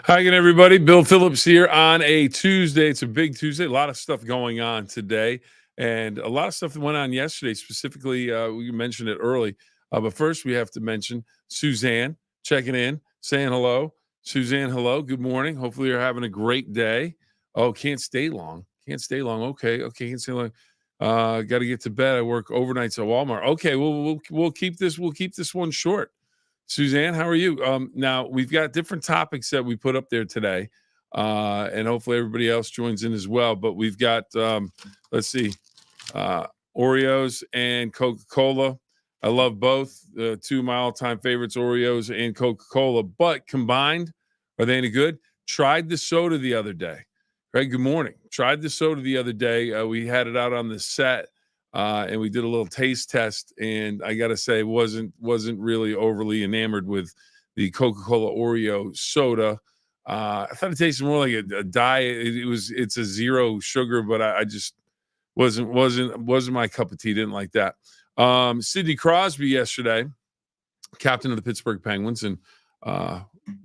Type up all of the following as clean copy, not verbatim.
Hi again, everybody. Bill Phillips here on a Tuesday. It's a big Tuesday. A lot of stuff going on today, and a lot of stuff that went on yesterday. Specifically, we mentioned it early, but first we have to mention Suzanne checking in, saying hello. Suzanne, hello. Good morning. Hopefully, you're having a great day. Oh, can't stay long. Can't stay long. Okay. Can't stay long. Got to get to bed. I work overnights at Walmart. Okay, we'll keep this. We'll keep this one short. Suzanne, how are you? Now we've got different topics that we put up there today, and hopefully everybody else joins in as well. But we've got, let's see, uh, Oreos and Coca-Cola. I love both. Two of my all-time favorites, Oreos and Coca-Cola. But combined, are they any good? Tried the soda the other day. Greg, good morning. Tried the soda the other day. We had it out on the set and we did a little taste test, and I got to say, wasn't really overly enamored with the Coca-Cola Oreo soda. I thought it tasted more like a diet. It's a zero sugar, but I just wasn't my cup of tea. Didn't like that. Sidney Crosby yesterday, captain of the Pittsburgh Penguins, and uh,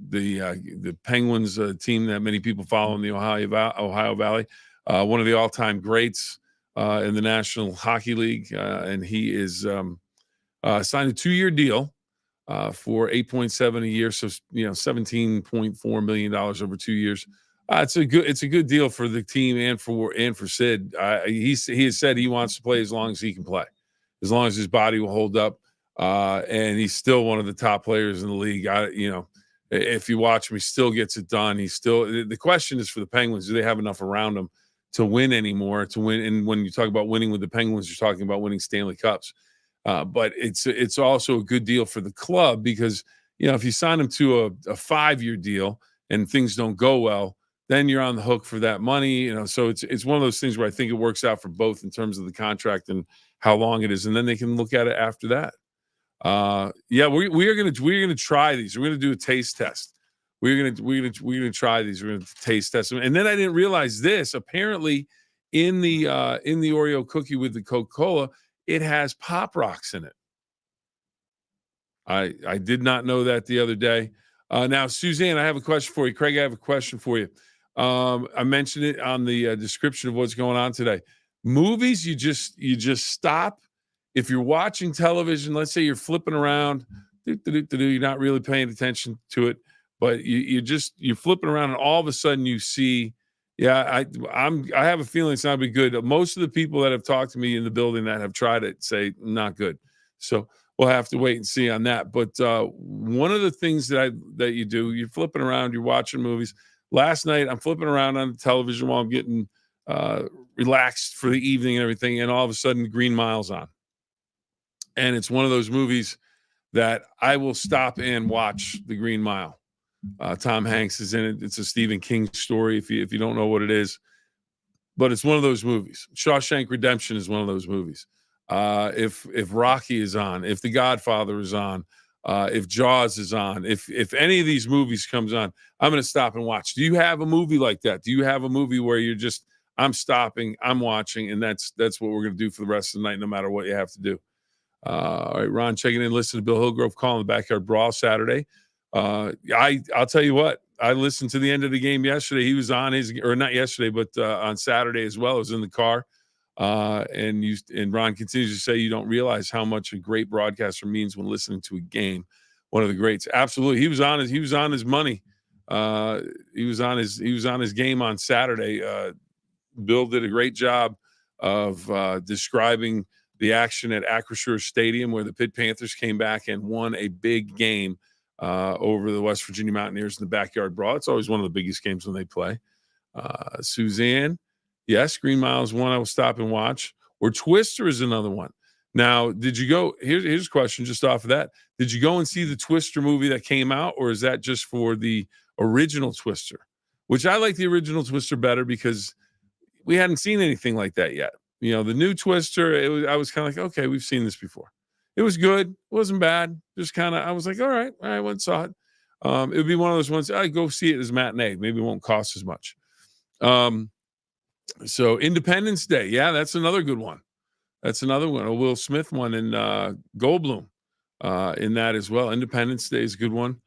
the Penguins team that many people follow in the Ohio Valley. One of the all-time greats in the National Hockey League, and he is signed a 2-year deal for 8.7 a year, so $17.4 million over 2 years. It's a good deal for the team and for Sid. He has said he wants to play as long as he can play, as long as his body will hold up, and he's still one of the top players in the league. If you watch him, he still gets it done. The question is for the Penguins: do they have enough around him to win anymore? To win, and when you talk about winning with the Penguins, you're talking about winning Stanley Cups. But it's also a good deal for the club because if you sign him to a 5-year deal and things don't go well, then you're on the hook for that money. So it's one of those things where I think it works out for both in terms of the contract and how long it is, and then they can look at it after that. We're gonna try these. We're gonna do a taste test. We're gonna try these. We're gonna taste test them. And then I didn't realize this. Apparently, in the Oreo cookie with the Coca-Cola, it has Pop Rocks in it. I did not know that the other day. Now, Suzanne, I have a question for you. Craig, I have a question for you. I mentioned it on the description of what's going on today. Movies, you just stop. If you're watching television, let's say you're flipping around, you're not really paying attention to it, but you're flipping around, and all of a sudden you see, I have a feeling it's not been good. Most of the people that have talked to me in the building that have tried it say not good. So we'll have to wait and see on that. But one of the things that you do, you're flipping around, you're watching movies. Last night, I'm flipping around on the television while I'm getting relaxed for the evening and everything, and all of a sudden, Green Mile's on. And it's one of those movies that I will stop and watch the Green Mile. Tom Hanks is in it. It's a Stephen King story, if you don't know what it is. But it's one of those movies. Shawshank Redemption is one of those movies. If Rocky is on, if The Godfather is on, if Jaws is on, if any of these movies comes on, I'm going to stop and watch. Do you have a movie like that? Do you have a movie where you're just, I'm stopping, I'm watching, and that's what we're going to do for the rest of the night, no matter what you have to do? All right, Ron checking in. Listen to Bill Hillgrove calling the Backyard Brawl Saturday. I'll tell you what. I listened to the end of the game yesterday. He was on or not yesterday, but on Saturday as well. I was in the car, and Ron continues to say you don't realize how much a great broadcaster means when listening to a game. One of the greats, absolutely. He was on his money. He was on his game on Saturday. Bill did a great job of describing the action at Acrisure Stadium, where the Pitt Panthers came back and won a big game over the West Virginia Mountaineers in the Backyard Brawl. It's always one of the biggest games when they play. Suzanne, yes, Green Mile is one I will stop and watch. Or Twister is another one. Now, did you go? Here's a question just off of that. Did you go and see the Twister movie that came out, or is that just for the original Twister? Which I like the original Twister better because we hadn't seen anything like that yet. The new Twister, I was kind of like, okay, we've seen this before. It was good. It wasn't bad. Just kind of, I was like, all right, I went and saw it. It would be one of those ones, I go see it as matinee. Maybe it won't cost as much. So Independence Day. Yeah, that's another good one. That's another one. A Will Smith one, and Goldblum in that as well. Independence Day is a good one.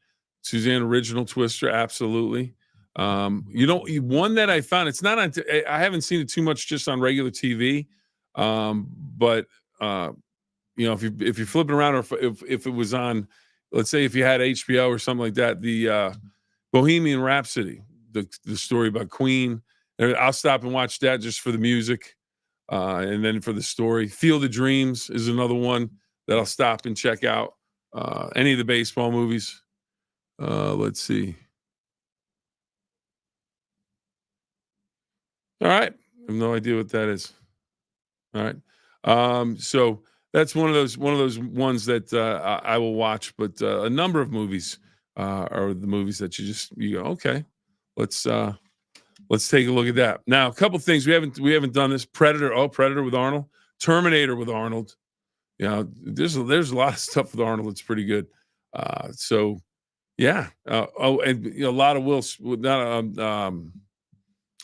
Suzanne, original Twister, absolutely. One that I found, it's not on, I haven't seen it too much just on regular TV. But if you're flipping around, or if it was on, let's say if you had HBO or something like that, the Bohemian Rhapsody, the story about Queen. I'll stop and watch that just for the music, and then for the story. Field of Dreams is another one that I'll stop and check out. Any of the baseball movies. Let's see. All right, I have no idea what that is. All right. So that's one of those ones that I will watch. But a number of movies are the movies that you go, okay, let's uh, let's take a look at that. Now, a couple things we haven't done this. Predator with Arnold, Terminator with Arnold. There's a lot of stuff with Arnold that's pretty good. So yeah. And a lot of not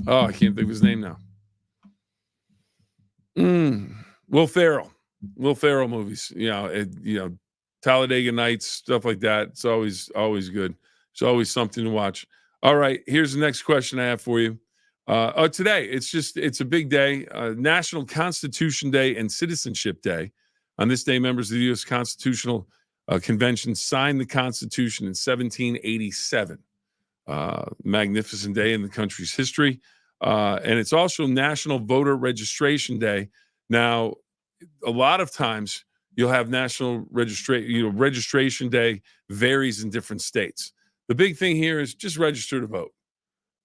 oh, I can't think of his name now. Mm, Will Ferrell. Will Ferrell movies. Talladega Nights, stuff like that. It's always good. It's always something to watch. All right, here's the next question I have for you. Today, it's a big day, National Constitution Day and Citizenship Day. On this day, members of the U.S. Constitutional Convention signed the Constitution in 1787. Magnificent day in the country's history. And it's also National Voter Registration Day. Now, a lot of times you'll have registration day varies in different states. The big thing here is just register to vote.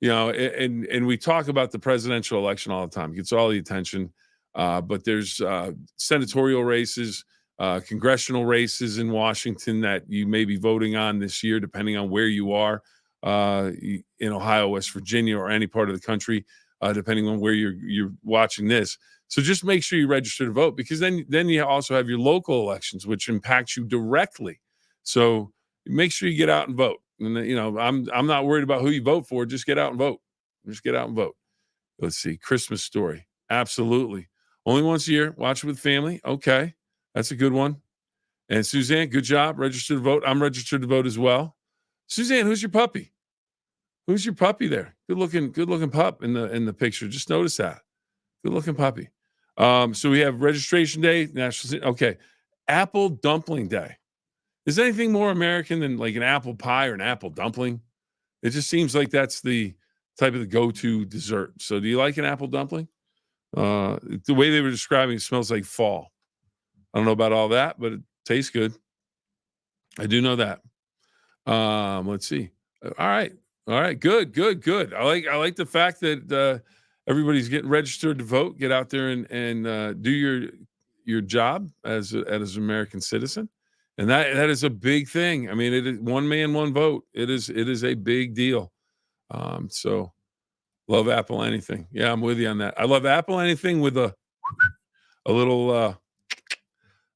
And we talk about the presidential election all the time. It gets all the attention. But there's senatorial races, congressional races in Washington that you may be voting on this year, depending on where you are in Ohio, West Virginia, or any part of the country, depending on where you're watching this. So just make sure you register to vote, because then you also have your local elections, which impact you directly. So make sure you get out and vote. And I'm not worried about who you vote for. Just get out and vote. Just get out and vote. Let's see. Christmas Story. Absolutely. Only once a year. Watch it with family. Okay. That's a good one. And Suzanne, good job. Registered to vote. I'm registered to vote as well. Suzanne, who's your puppy? Who's your puppy there? Good looking pup in the picture. Just notice that. Good looking puppy. So we have Registration Day, okay. Apple Dumpling Day. Is anything more American than like an apple pie or an apple dumpling? It just seems like that's the type of the go-to dessert. So do you like an apple dumpling? The way they were describing it smells like fall. I don't know about all that, but it tastes good. I do know that. Let's see. All right. Good. I like the fact that everybody's getting registered to vote. Get out there and do your job as an American citizen, and that is a big thing. I mean, it is one man, one vote. It is a big deal. So love Apple anything. Yeah, I'm with you on that. I love Apple anything with a little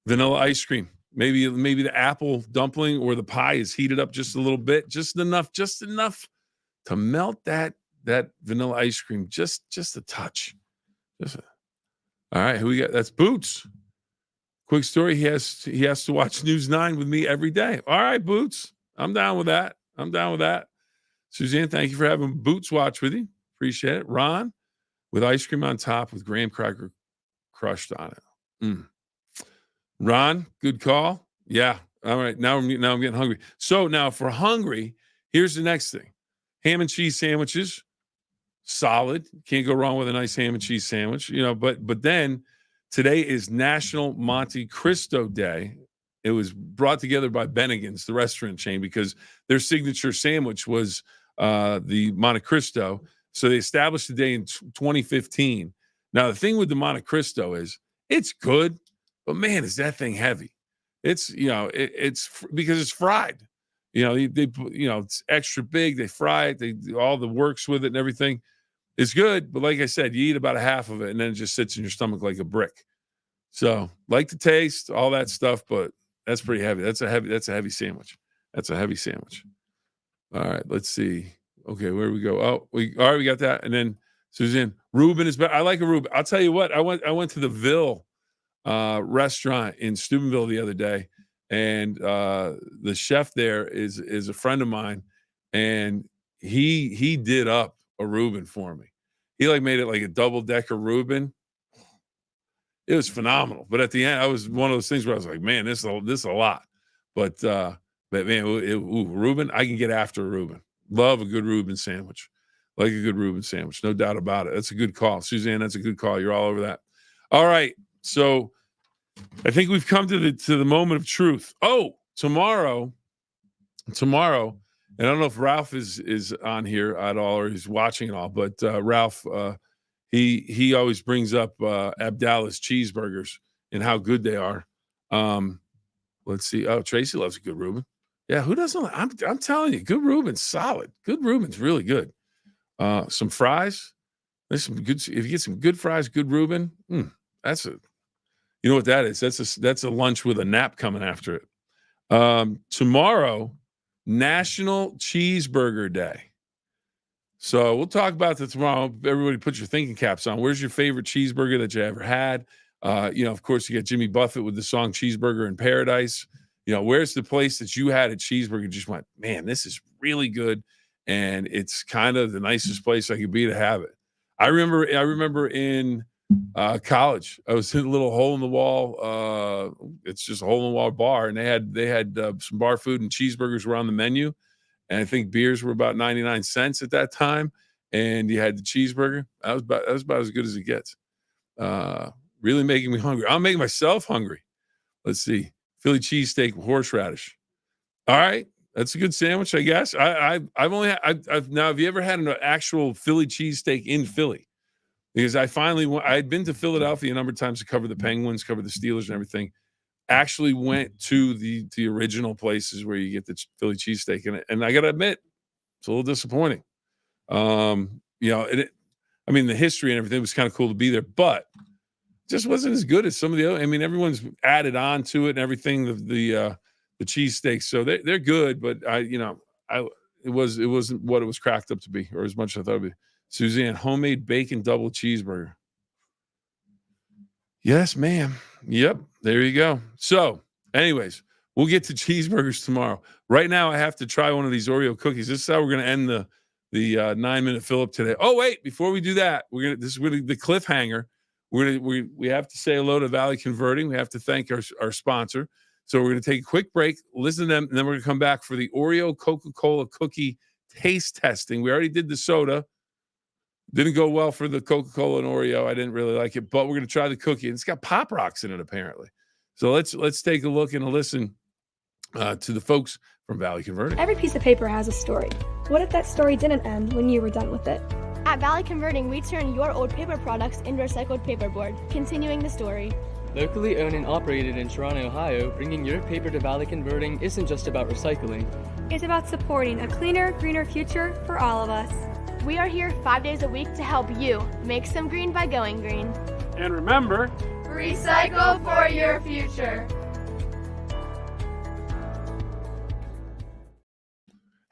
vanilla ice cream. Maybe the apple dumpling or the pie is heated up just a little bit, just enough to melt that vanilla ice cream, just a touch. All right, who we got? That's Boots. Quick story: he has to watch News 9 with me every day. All right, Boots, I'm down with that. Suzanne, thank you for having Boots watch with you. Appreciate it. Ron, with ice cream on top with graham cracker crushed on it. Ron, good call. Yeah. All right. Now I'm getting hungry. So now for hungry, here's the next thing. Ham and cheese sandwiches. Solid. Can't go wrong with a nice ham and cheese sandwich. But then today is National Monte Cristo Day. It was brought together by Bennigan's, the restaurant chain, because their signature sandwich was the Monte Cristo. So they established the day in 2015. Now, the thing with the Monte Cristo is it's good, but man, is that thing heavy. It's, it's because it's fried. It's extra big. They fry it. They do all the works with it and everything. It's good, but like I said, you eat about a half of it and then it just sits in your stomach like a brick. So, like the taste, all that stuff, but that's pretty heavy. That's a heavy sandwich. That's a heavy sandwich. All right, let's see. Okay, where do we go? Oh, we got that. And then Suzanne, Reuben is better. I like a Reuben. I'll tell you what. I went to the Ville restaurant in Steubenville the other day, and the chef there is a friend of mine, and he did up a Reuben for me. He like made it like a double-decker Reuben. It was phenomenal. But at the end, I was one of those things where I was like, man, this is a lot. But man, Reuben, I can get after a Reuben. Love a good Reuben sandwich. Like a good Reuben sandwich, no doubt about it. That's a good call. Suzanne, that's a good call. You're all over that. All right. So I think we've come to the moment of truth. Oh, tomorrow, and I don't know if Ralph is on here at all or he's watching it all, but Ralph, he always brings up Abdallah's cheeseburgers and how good they are. Let's see. Oh, Tracy loves a good Reuben. Yeah, who doesn't? I'm telling you, good Reuben's solid. Good Reuben's really good. Some fries. There's some good. If you get some good fries, good Reuben, that's a. You know what that is? That's a lunch with a nap coming after it. Tomorrow, National Cheeseburger Day. So we'll talk about that tomorrow. Everybody put your thinking caps on. Where's your favorite cheeseburger that you ever had? Of course, you got Jimmy Buffett with the song Cheeseburger in Paradise. Where's the place that you had a cheeseburger just went, man, this is really good. And it's kind of the nicest place I could be to have it. I remember in college, I was in a little hole in the wall. It's just a hole in the wall bar. And they had some bar food and cheeseburgers were on the menu. And I think beers were about 99 cents at that time. And you had the cheeseburger. That was about as good as it gets. Really making me hungry. I'm making myself hungry. Let's see. Philly cheesesteak with horseradish. All right. That's a good sandwich, I guess. I've only had, now, have you ever had an actual Philly cheesesteak in Philly? Because I had been to Philadelphia a number of times to cover the Penguins, cover the Steelers and everything. Actually went to the original places where you get the Philly cheesesteak. And I got to admit, it's a little disappointing. The history and everything was kind of cool to be there, but just wasn't as good as some of the other. I mean, everyone's added on to it and everything, the cheesesteaks. So they're good, but it wasn't what it was cracked up to be, or as much as I thought it'd be. Suzanne, homemade bacon double cheeseburger. Yes, ma'am. Yep. There you go. So anyways, we'll get to cheeseburgers tomorrow. Right now, I have to try one of these Oreo cookies. This is how we're going to end the 9-minute Phill-Up today. Oh, wait, before we do that, this is really the cliffhanger. We have to say hello to Valley Converting. We have to thank our sponsor. So we're going to take a quick break, listen to them, and then we're going to come back for the Oreo Coca-Cola cookie taste testing. We already did the soda. Didn't go well for the Coca-Cola and Oreo. I didn't really like it, but we're going to try the cookie. And it's got Pop Rocks in it, apparently. So let's take a look and a listen to the folks from Valley Converting. Every piece of paper has a story. What if that story didn't end when you were done with it? At Valley Converting, we turn your old paper products into recycled paperboard, continuing the story. Locally owned and operated in Toronto, Ohio, bringing your paper to Valley Converting isn't just about recycling. It's about supporting a cleaner, greener future for all of us. We are here 5 days a week to help you make some green by going green. And remember, recycle for your future.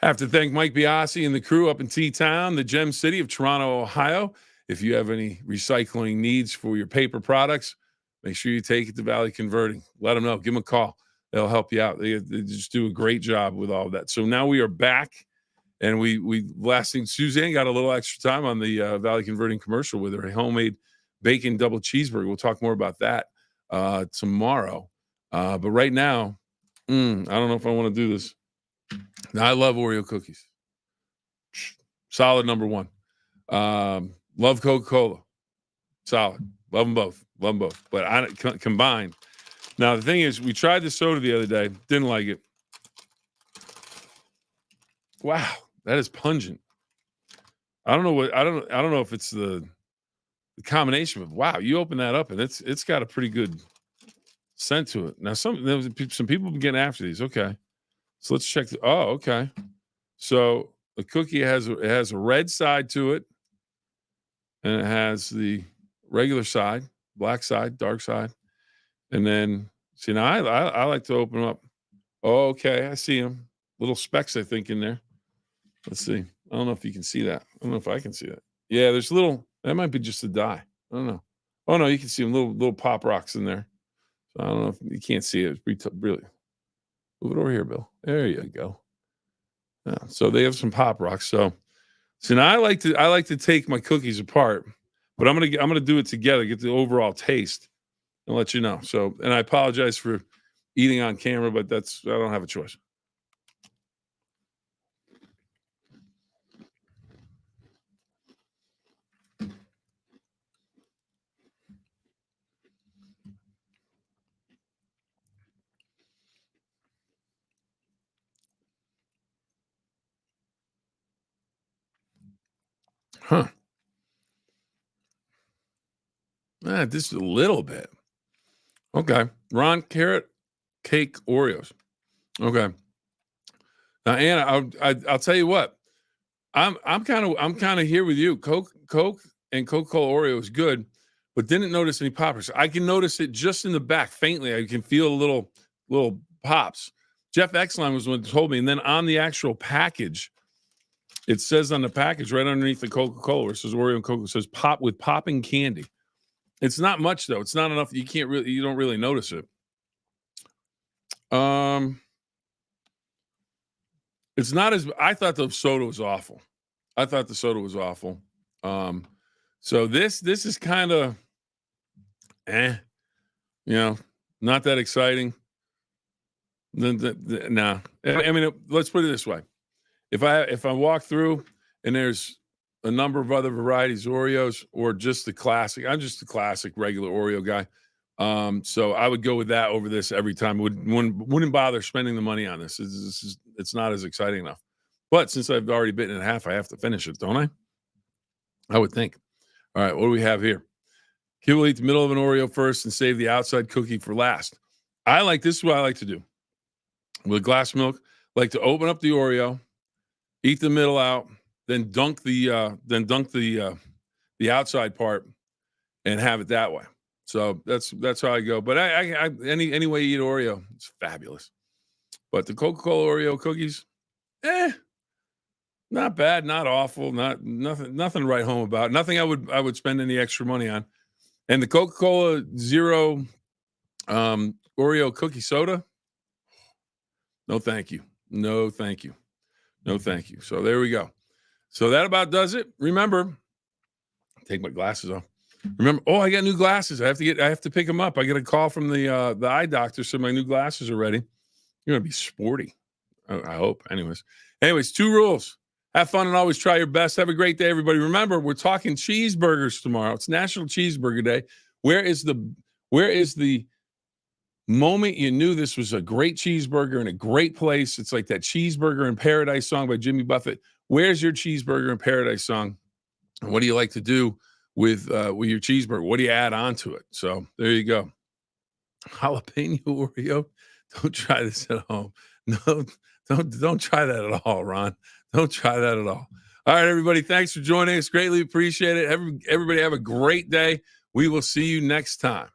Have to thank Mike Biasi and the crew up in T-Town, the Gem City of Toronto, Ohio. If you have any recycling needs for your paper products, make sure you take it to Valley Converting. Let them know. Give them a call. They'll help you out. They just do a great job with all of that. So now we are back, and last thing, Suzanne got a little extra time on the Valley Converting commercial with her homemade bacon double cheeseburger. We'll talk more about that tomorrow. But right now, I don't know if I want to do this. Now, I love Oreo cookies. Solid number one. Love Coca-Cola. Solid. Love them both. But combined. Now, the thing is, we tried the soda the other day. Didn't like it. Wow, that is pungent. I don't know if it's the combination of, wow, you open that up and it's got a pretty good scent to it. Now, some people have been getting after these. Okay. So let's check. Okay. So the cookie has a red side to it, and it has the regular side, black side, dark side, and then see now I like to open them up. Oh, okay, I see them. Little specks, I think, in there. Let's see. I don't know if you can see that. I don't know if I can see that. Yeah, there's little. That might be just a dye. I don't know. Oh no, you can see them little pop rocks in there. So I don't know if you can't see it. It's really. Move it over here, Bill. There you go. Yeah, so they have some Pop Rocks. So now I like to take my cookies apart, but I'm gonna do it together, get the overall taste, and let you know. So, and I apologize for eating on camera, but I don't have a choice. Huh. Just a little bit. Okay. Ron, carrot cake Oreos. Okay. Now, Anna, I'll tell you what. I'm kind of here with you. Coke and Coca-Cola Oreo is good, but didn't notice any poppers. I can notice it just in the back faintly. I can feel little pops. Jeff Exline was the one who told me, and then on the actual package, it says on the package right underneath the Coca-Cola, where it says Oreo and Coca, it says pop with popping candy. It's not much though. It's not enough. You don't really notice it. It's not as I thought the soda was awful. So this is kind of not that exciting. No. I mean, let's put it this way. If I walk through and there's a number of other varieties, Oreos, or just the classic, I'm just the classic regular Oreo guy. So I would go with that over this every time. Wouldn't bother spending the money on this. It's not as exciting enough. But since I've already bitten in half, I have to finish it, don't I? I would think. All right, what do we have here? Kid will eat the middle of an Oreo first and save the outside cookie for last. This is what I like to do. With a glass of milk, like to open up the Oreo, eat the middle out, then dunk the outside part and have it that way. So that's how I go. But any way you eat Oreo, it's fabulous. But the Coca-Cola Oreo cookies, not bad, not awful, nothing to write home about. Nothing I would spend any extra money on. And the Coca-Cola Zero Oreo cookie soda, no thank you. No thank you. No thank you. So there we go. So that about does it. Remember, take my glasses off. Remember, I got new glasses. I have to pick them up. I get a call from the eye doctor, so my new glasses are ready. You're gonna be sporty. I hope. Anyways, 2 rules. Have fun and always try your best. Have a great day, everybody. Remember, we're talking cheeseburgers tomorrow. It's National Cheeseburger Day. Where is the moment you knew this was a great cheeseburger in a great place? It's like that Cheeseburger in Paradise song by Jimmy Buffett. Where's your Cheeseburger in Paradise song? And what do you like to do with your cheeseburger? What do you add on to it? So there you go. Jalapeno Oreo. Don't try this at home. No, don't try that at all, Ron. Don't try that at all. All right, everybody. Thanks for joining us. Greatly appreciate it. Everybody have a great day. We will see you next time.